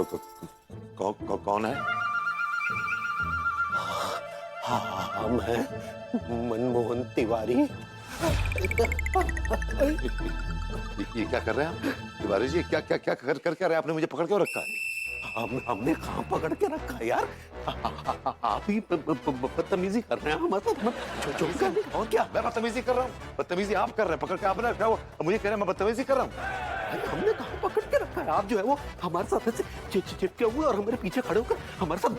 कौन है? हाँ, मैं मनमोहन तिवारी। ये क्या कर रहे हैं आप तिवारी जी? क्या क्या क्या कर कर क्या रहे हैं? आपने मुझे पकड़ क्यों रखा है? हमने कहाँ पकड़ के रखा है यार? आप ही बदतमीजी कर रहे हैं हमारे साथ। और क्या मैं बदतमीजी कर रहा हूँ? बदतमीजी आप कर रहे हैं, पकड़ के आपने रखा है। वो मुझे कह रहे हैं मैं बदतमीजी कर रहा हूँ। हमने कहाँ पकड़ के रखा है? आप जो है वो हमारे साथ ऐसे चिपके हुए और हमारे पीछे खड़े होकर हमारे साथ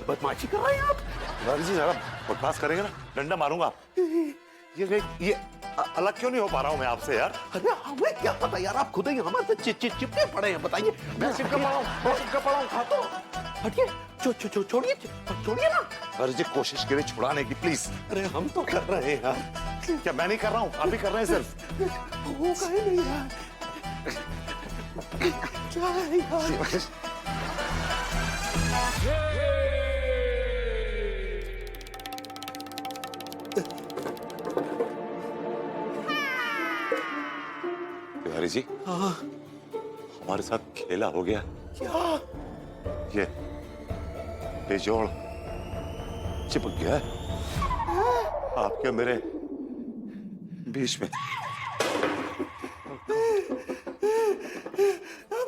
बदमाशी कर रहे हैं आप। तिवारी जी जरा बकवास करेंगे ना डंडा मारूंगा। ये अलग क्यों नहीं हो पा रहा हूँ मैं आपसे यार? अरे हमें क्या पता यार, आप खुद ही हमारे से चिपके पड़े हैं। बताइए। मैं चिपका पड़ा हूँ। हाँ तो हटिए, छोड़िए ना। तिवारी जी कोशिश करिए छुड़ाने की प्लीज। अरे हम तो कर रहे हैं यार। क्या मैं नहीं कर रहा हूँ? आप ही कर रहे हैं सिर्फ। वो कहे नहीं यार। क्या है यार? तिवारी जी हाँ हमारे साथ खेला हो गया। क्या? ये बेजोड़ चिपक गया है आपके मेरे बीच में।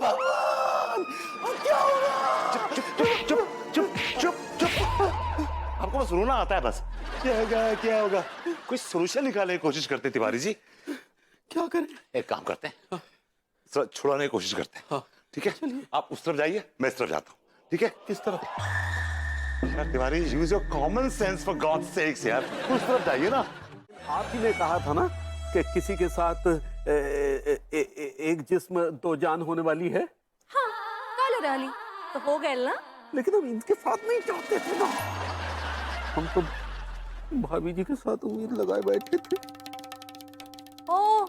भगवान, अब क्या होगा? चुप। आपको बस रोना आता है बस। क्या होगा? कोई सोल्यूशन निकालने की कोशिश करते तिवारी जी। क्या करें? एक काम करते हैं, छुड़ाने की कोशिश करते हैं। हाँ। ठीक है, आप उस तरफ जाइए, मैं इस तरफ जाता हूँ। ठीक है? किस तरफ? यार Tiwari use your common sense for God sex यार, उस तरफ जाइए ना। आप ही ने कहा था ना कि किसी के साथ एक जिस्म दो जान होने वाली है। हाँ, कालो डाली तो हो गए ना। लेकिन हम इनके साथ नहीं चाहते थे ना। हम तो भाभी जी के साथ उम्मीद लगाए बैठे थे। ओ,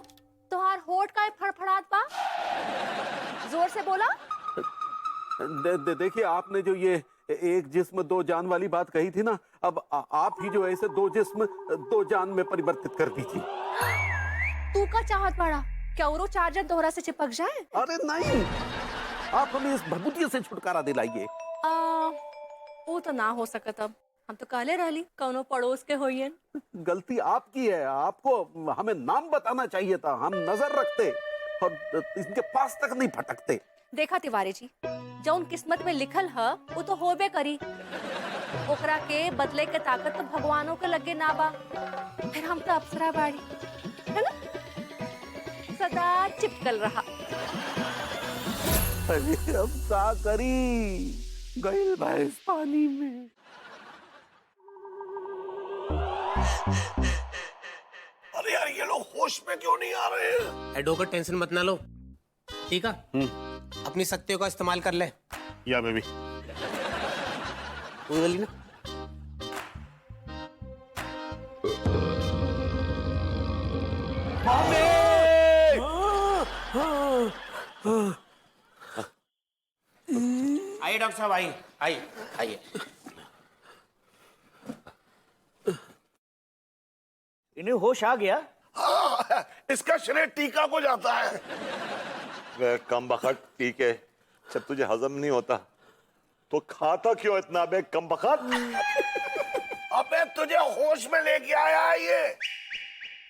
तुहार होठ का फड़फड़ात बा? जोर से बोला। देखिए, आपने जो ये एक जिस्म दो जान वाली बात कही थी ना, अब आप ही जो ऐसे दो जिस्म दो जान में परिवर्तित कर दीजिए। तू का चाहत पड़ा क्या औरो चार्जर दोहरा से चिपक जाए? अरे नहीं, आप हमें इस भभूतिया से छुटकारा दिलाइए। वो तो ना हो सकत। अब हम तो काले रहली कौनो पड़ोस के होइयन। गलती आपकी है, आपको हमें नाम बताना चाहिए था। हम नजर रखते और इनके पास तक नहीं भटकते। देखा तिवारी जी, जौन किस्मत में लिखल है वो तो होबे करी। ओकरा के बदले के ताकत तो भगवानों के लगे ना बा। फिर हम तो अप्सरा बाड़ी है ना, सदा चिपकल रहा। अरे अब क्या करी, गई भैंस पानी में। अरे यार ये लोग होश में क्यों नहीं आ रहे हैं? एडवोकेट टेंशन मत ना लो, ठीक है? अपनी शक्तियों का इस्तेमाल कर ले। या बेबी वही वाली ना। आइए डॉक्टर साहब, आइए। इन्हें होश आ गया? हाँ, इसका श्रेय टीका को जाता है। वे कम बखत टीके जब तुझे हजम नहीं होता तो खाता क्यों इतना बे कम बखत? अबे तुझे होश में लेके आया है ये,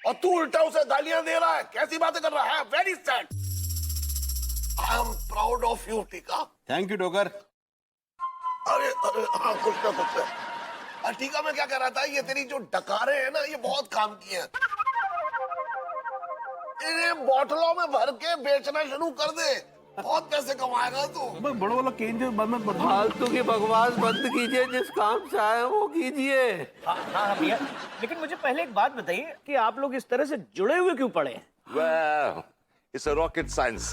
और तू उल्टा उसे गालियां दे रहा है। कैसी बातें कर रहा है? Very sad. I am proud of you टीका। Thank you doctor. अरे हाँ, कुछ ना। टीका मैं क्या कह रहा था, ये तेरी जो डकारे हैं ना, ये बहुत काम की हैं। इन्हें बोतलों में भर के बेचना शुरू कर दे, बहुत पैसे कमाएगा तू। बड़ो वाला केंद्र बंद मत। फालतू की बकवास बंद कीजिए, जिस काम से आए वो कीजिए। हाँ भैया, लेकिन मुझे पहले एक बात बताइए कि आप लोग इस तरह से जुड़े हुए क्यों पड़े हैं? Well, it's a rocket science.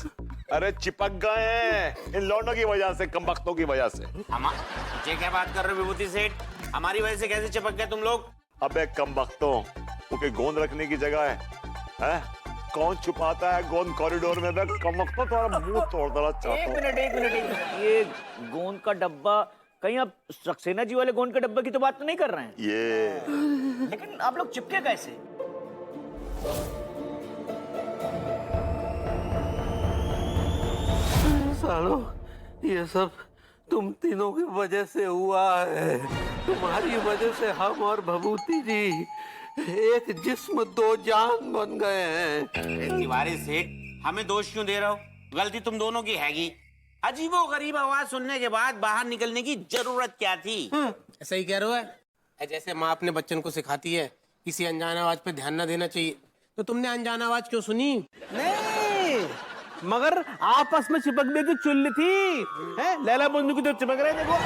अरे चिपक गए हैं इन लौंडों की वजह से, कमबख्तों की वजह से। ये क्या बात कर रहे हो विभूति सेठ? हमारी वजह से कैसे चिपक गए तुम लोग? अबे कमबख्तों, उनके गोंद रखने की जगह है? कौन छुपाता है गोंद कॉरिडोर में? कमबख्तों तुम्हारा मुंह तोड़ देना चाहता हूं। एक मिनट, ये गोंद का डब्बा, कहीं आप सक्सेना जी वाले गोंद के डब्बे की तो बात तो नहीं कर रहे हैं? ये लेकिन आप लोग चिपके कैसे? सालो, ये सब तुम तीनों की वजह से हुआ है। तुम्हारी वजह से हम और भभूति जी एक जिस्म दो जान बन गए हैं। तिवारी सेठ, हमें दोष क्यों दे रहे हो? गलती तुम दोनों की हैगी। अजीबो गरीब आवाज सुनने के बाद बाहर निकलने की जरूरत क्या थी? ऐसा ही कह रहे हो? जैसे माँ अपने बच्चन को सिखाती है किसी अनजान आवाज पे ध्यान न देना चाहिए, तो तुमने अनजान आवाज क्यों सुनी? नहीं, मगर आपस में चिपकने की चुल्ली थी, हैं? लैला बंधु की तो चिपक रहे, देखो।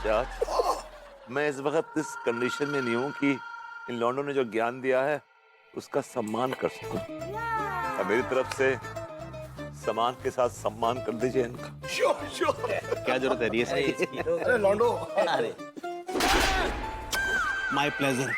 जज, मैं इस वक्त इस कंडीशन में नहीं हूं कि इन लौंडों ने जो ज्ञान दिया है उसका सम्मान कर सकूं। अब मेरी तरफ से सम्मान के साथ सम्मान कर दीजिए इनका। Sure sure. क्या जरूरत है अरे लॉन्डो, माय प्लेजर।